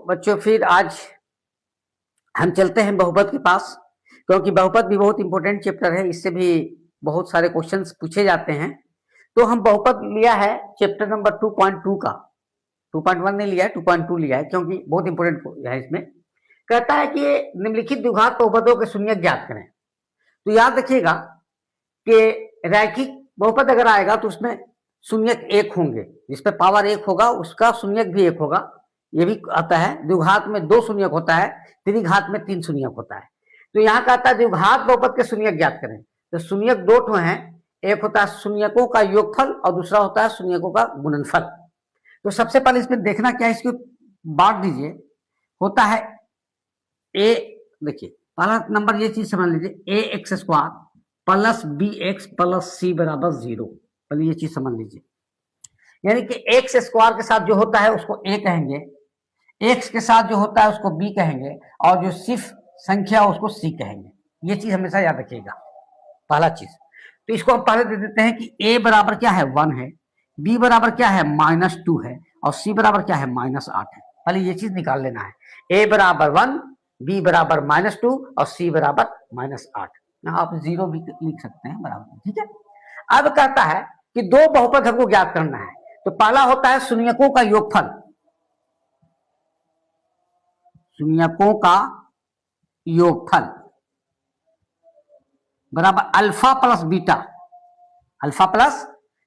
बच्चों फिर आज हम चलते हैं बहुपद के पास, क्योंकि बहुपद भी बहुत इंपॉर्टेंट चैप्टर है, इससे भी बहुत सारे क्वेश्चंस पूछे जाते हैं। तो हम बहुपद लिया है चैप्टर नंबर 2.2 का, 2.1 नहीं लिया है, 2.2 लिया है, क्योंकि बहुत इंपॉर्टेंट है। इसमें कहता है कि निम्नलिखित द्विघात बहुपदों के शून्यक ज्ञात करें। तो याद रखिएगा कि रैखिक बहुपद अगर आएगा तो उसमें शून्यक एक होंगे, जिसपे पावर एक होगा उसका शून्यक भी एक होगा। ये भी आता है द्विघात में 2 शून्यक होता है, त्रिघात में 3 शून्यक होता है। तो यहाँ कहता है द्विघात बहुपद के शून्यक ज्ञात करें। तो शून्यक 2 ठो हैं, एक होता है शून्यकों का योगफल और दूसरा होता है शून्यकों का गुणनफल। तो सबसे पहले इसमें देखना क्या है, इसको बांट दीजिए। होता है ए, देखिए पहला नंबर ये चीज समझ लीजिए, A X square plus B X plus C बराबर 0। पहले ये चीज समझ लीजिए, यानी कि एक्स स्क्वायर के साथ जो होता है उसको ए कहेंगे, एक्स के साथ जो होता है उसको बी कहेंगे, और जो सिर्फ संख्या उसको सी कहेंगे। ये चीज हमेशा याद रखिएगा, पहला चीज। तो इसको हम पहले दे देते हैं कि ए बराबर क्या है 1 है, बी बराबर क्या है -2 है, और सी बराबर क्या है -8 है। पहले ये चीज निकाल लेना है, ए बराबर 1, बी बराबर -2 और सी बराबर -8। आप 0 भी लिख सकते हैं बराबर, ठीक है। अब कहता है कि 2 बहुपद हमको ज्ञात करना है। तो पहला होता है शून्यकों का योगफल, शून्यकों का योगफल बराबर alpha plus beta. Alpha plus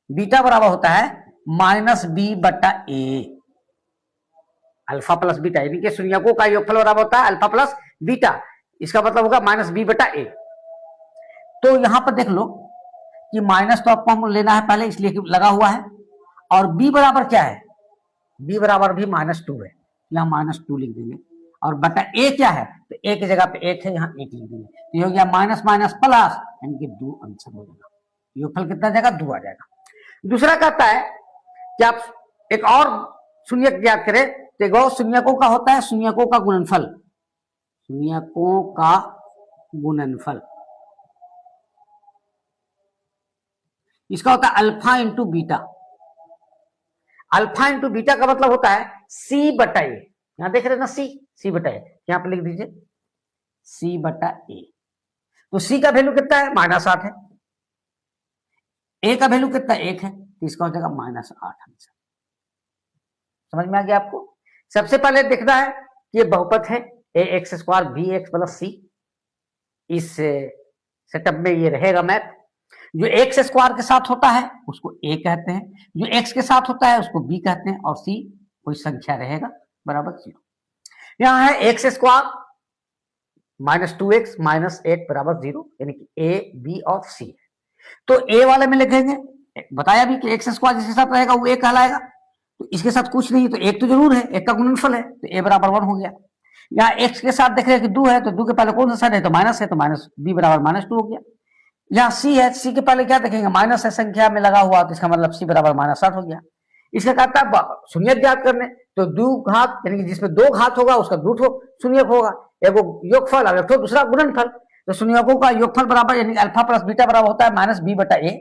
beta बराबर होता है -b/a। अल्फा प्लस बीटा यानी कि शून्यकों का योगफल बराबर होता है अल्फा प्लस बीटा, इसका मतलब होगा -b/a। तो यहां पर देख लो कि माइनस तो आपको हम लेना है पहले, इसलिए कि लगा हुआ है, और b बराबर क्या है, b बराबर भी -2 है, यहां -2 लिख देंगे, और बटा a क्या है, तो a की जगह पे 1 है, यहाँ 1 लिख देंगे। तो ये हो गया माइनस माइनस प्लस, यानी कि 2 आंसर हो जाएगा। योगफल कितना आ जाएगा, 2 आ जाएगा। दूसरा कहता है कि आप एक और शून्यक ज्ञात करें। तो शून्यकों का होता है शून्यकों का गुणनफल, शून्यकों का गुणनफल, इसका होता है alpha into beta. Alpha into beta का मतलब होता है c/a। यहां देख रहे हैं ना, c/a, यहां पर लिख दीजिए c/a। तो c का वैल्यू कितना है, -8 है, a का वैल्यू कितना 1 है, तो इसका हो जाएगा -8 आंसर। समझ में आ गया आपको। सबसे पहले देखना है कि ये बहुपद है ax² bx + c। इस सेटअप में ये रहेगा मैथ। जो एक्स स्क्वायर के साथ होता है उसको a कहते हैं, जो x के साथ होता है उसको b कहते हैं, और c कोई संख्या रहेगा बराबर 0। यहां है x² -2x -8 बराबर 0, यानी कि a b और c। तो a वाले में लिखेंगे, बताया भी कि x² जिसके साथ रहेगा वो a कहलाएगा। तो इसके साथ कुछ नहीं, तो 1 तो जरूर है, 1 का गुणनफल है, तो a बराबर 1 हो गया। यहाँ x के साथ देख रहे हैं कि 2 है, तो 2 के पहले कौन सा साइन है, तो माइनस है, तो b बराबर -2 हो गया। यहाँ c है, c के पहले क्या देखेंगे, माइनस है संख्या में लगा हुआ, तो इसका मतलब c बराबर -8 हो गया। इसका कहता है शून्यक ज्ञात करने, तो द्विघात यानी कि जिसमें 2 घात होगा उसका 2 ठो शून्यक होगा, एगो योगफल और एक ठो दूसरा गुणनफल। तो शून्यकों का योगफल बराबर यानी अल्फा प्लस बीटा बराबर होता है -b/a।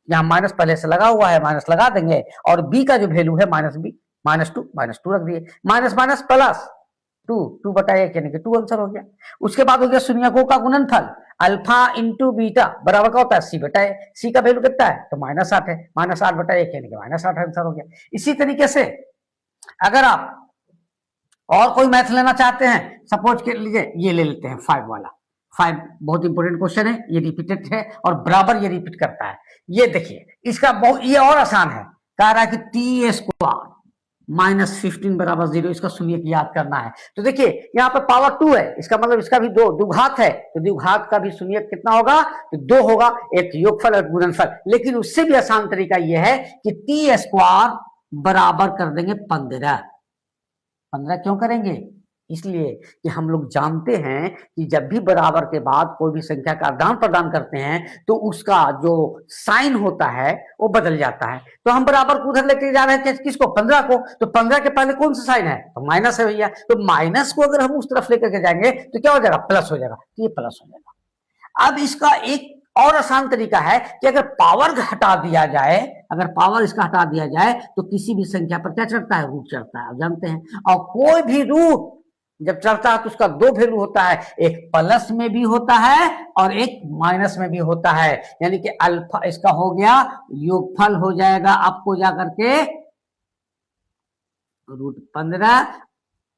यहाँ माइनस पहले से लगा हुआ है, माइनस लगा देंगे, और b का जो वैल्यू है -2 रख दिए, माइनस माइनस प्लस 2/1 यानी कि 2 आंसर हो गया। उसके बाद हो गया शून्यकों का गुणनफल, अल्फा इंटू बीटा बराबर का होता है c/a। c का वैल्यू कितना है, तो -8 है, -8/1 यानी कि -8 आंसर हो गया। इसी तरीके से अगर आप और कोई मैथ लेना चाहते हैं, सपोज के लिए ये ले लेते हैं 5 वाला। 5 बहुत इंपॉर्टेंट क्वेश्चन है, ये रिपीटेड है और बराबर ये रिपीट करता है। ये देखिए इसका ये और आसान है, कह रहा है कि t² -15 बराबर 0, इसका शून्यक याद करना है। तो देखिए यहाँ पर पावर 2 है, इसका मतलब इसका भी 2 द्विघात है, तो द्विघात का भी शून्यक कितना होगा, तो 2 होगा, एक योगफल और गुणनफल। लेकिन उससे भी आसान तरीका यह है कि t² बराबर कर देंगे 15। क्यों करेंगे, इसलिए कि हम लोग जानते हैं कि जब भी बराबर के बाद कोई भी संख्या का आदान प्रदान करते हैं तो उसका जो साइन होता है वो बदल जाता है। तो हम बराबर को उधर लेके जा रहे हैं, किसको, 15 को, तो 15 के पहले कौन सा साइन है, तो माइनस है भैया। तो माइनस को अगर हम उस तरफ लेकर के जाएंगे तो क्या हो जाएगा, प्लस हो जाएगा, तो ये प्लस हो जाएगा। अब इसका एक और आसान तरीका है कि अगर पावर हटा दिया जाए, अगर पावर इसका हटा दिया जाए तो किसी भी संख्या पर क्या चढ़ता है, रूट चढ़ता है, आप जानते हैं। और कोई भी रूट जब चढ़ता है तो उसका दो वैल्यू होता है, एक प्लस में भी होता है और एक माइनस में भी होता है। यानी कि अल्फा इसका हो गया योगफल हो जाएगा आपको जाकर के √15,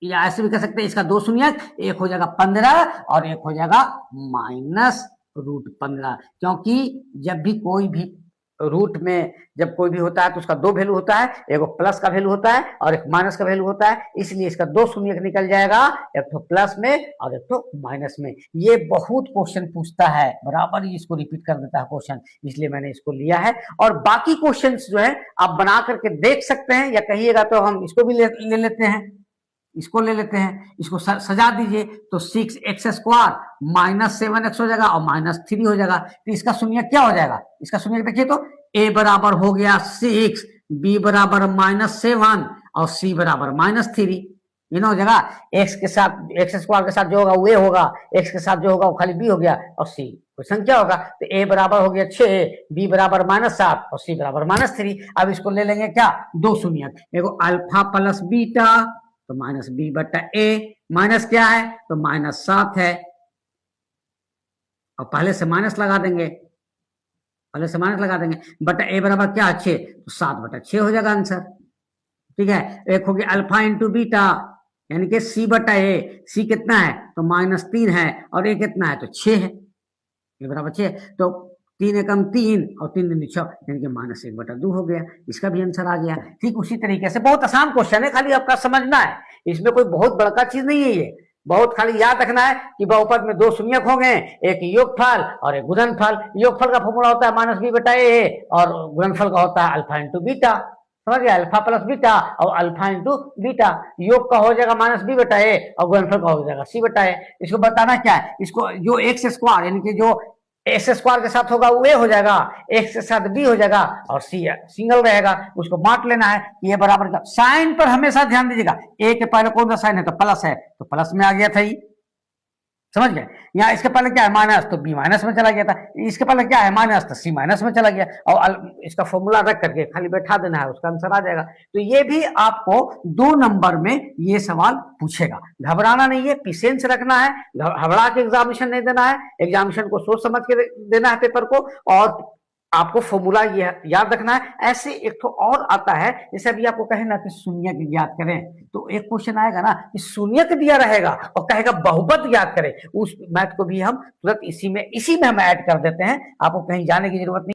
या ऐसे भी कह सकते हैं इसका दो शून्यक, एक हो जाएगा 15 और एक हो जाएगा -√15, क्योंकि जब भी कोई भी रूट में जब कोई भी होता है तो उसका दो वैल्यू होता है, एक प्लस का वैल्यू होता है और एक माइनस का वैल्यू होता है, इसलिए इसका दो शून्यक निकल जाएगा, एक तो प्लस में और एक तो माइनस में। ये बहुत क्वेश्चन पूछता है, बराबर ही इसको रिपीट कर देता है क्वेश्चन, इसलिए मैंने इसको लिया है। और बाकी क्वेश्चन जो है आप बना करके देख सकते हैं, या कहिएगा तो हम इसको भी ले लेते हैं, इसको ले लेते हैं, इसको सजा दीजिए तो 6x² -7x हो जाएगा और -3 हो जाएगा। तो इसका शून्य क्या हो जाएगा, इसका शून्य देखिए तो a बराबर हो गया 6, b बराबर -7 और c बराबर -3। ये ना हो जाएगा, x के साथ x² के साथ जो होगा वो a होगा, x के साथ जो होगा वो खाली b हो गया और c कोई संख्या होगा। तो a बराबर हो गया 6, b बराबर -7 और c बराबर -3। अब इसको ले लेंगे क्या, दो शून्यक, देखो अल्फा प्लस बीटा तो -b/a, माइनस क्या है तो -7 है, और पहले से माइनस लगा देंगे, बटा a बराबर क्या है 6, तो 7/6 हो जाएगा आंसर। ठीक है, एक हो गया अल्फा इंटू बीटा यानी कि c/a, c कितना है तो -3 है और a कितना है तो 6 है, a बराबर 6, तो 3 एकम 3 और 3 दूनी 6 यानी कि -1/2 हो गया, इसका भी आंसर आ गया। ठीक उसी तरीके से बहुत आसान क्वेश्चन है, खाली आपका समझना है, इसमें कोई बहुत बड़का चीज नहीं है, ये बहुत खाली याद रखना है कि बहुपद में दो शून्यक हो गए, एक योगफल और एक गुणनफल। योगफल का फॉर्मूला होता है -b/a और गुणनफल का होता है अल्फा इंटू बीटा, समझ गया, अल्फा प्लस बीटा और अल्फा इंटू बीटा। योग का हो जाएगा -b/a और गुणनफल का हो जाएगा c/a। इसको बताना क्या है, इसको जो x² यानी कि जो x² के साथ होगा वो a हो जाएगा, x के साथ b हो जाएगा और c सिंगल रहेगा, उसको बांट लेना है कि ये बराबर का। साइन पर हमेशा ध्यान दीजिएगा, a के पहले कौन सा साइन है तो प्लस है, तो प्लस में आ गया था ये, समझ गए। यहाँ इसके पहले क्या है माइनस, तो b माइनस में चला गया था, इसके पहले क्या है माइनस, तो c माइनस में चला गया, और इसका फॉर्मूला रख करके खाली बैठा देना है, उसका आंसर आ जाएगा। तो ये भी आपको 2 नंबर में ये सवाल पूछेगा, घबराना नहीं है, पेशेंस रखना है, घबरा के एग्जामिनेशन नहीं देना है, एग्जामिनेशन को सोच समझ के देना है पेपर को, और आपको फॉर्मूला याद रखना है। ऐसे एक तो और आता है, जैसे अभी आपको कहे ना कि शून्यक याद करें, तो एक क्वेश्चन आएगा ना कि शून्यक दिया रहेगा और कहेगा बहुपद याद करें, उस मैथ को भी हम तुरंत इसी में हम ऐड कर देते हैं, आपको कहीं जाने की जरूरत नहीं।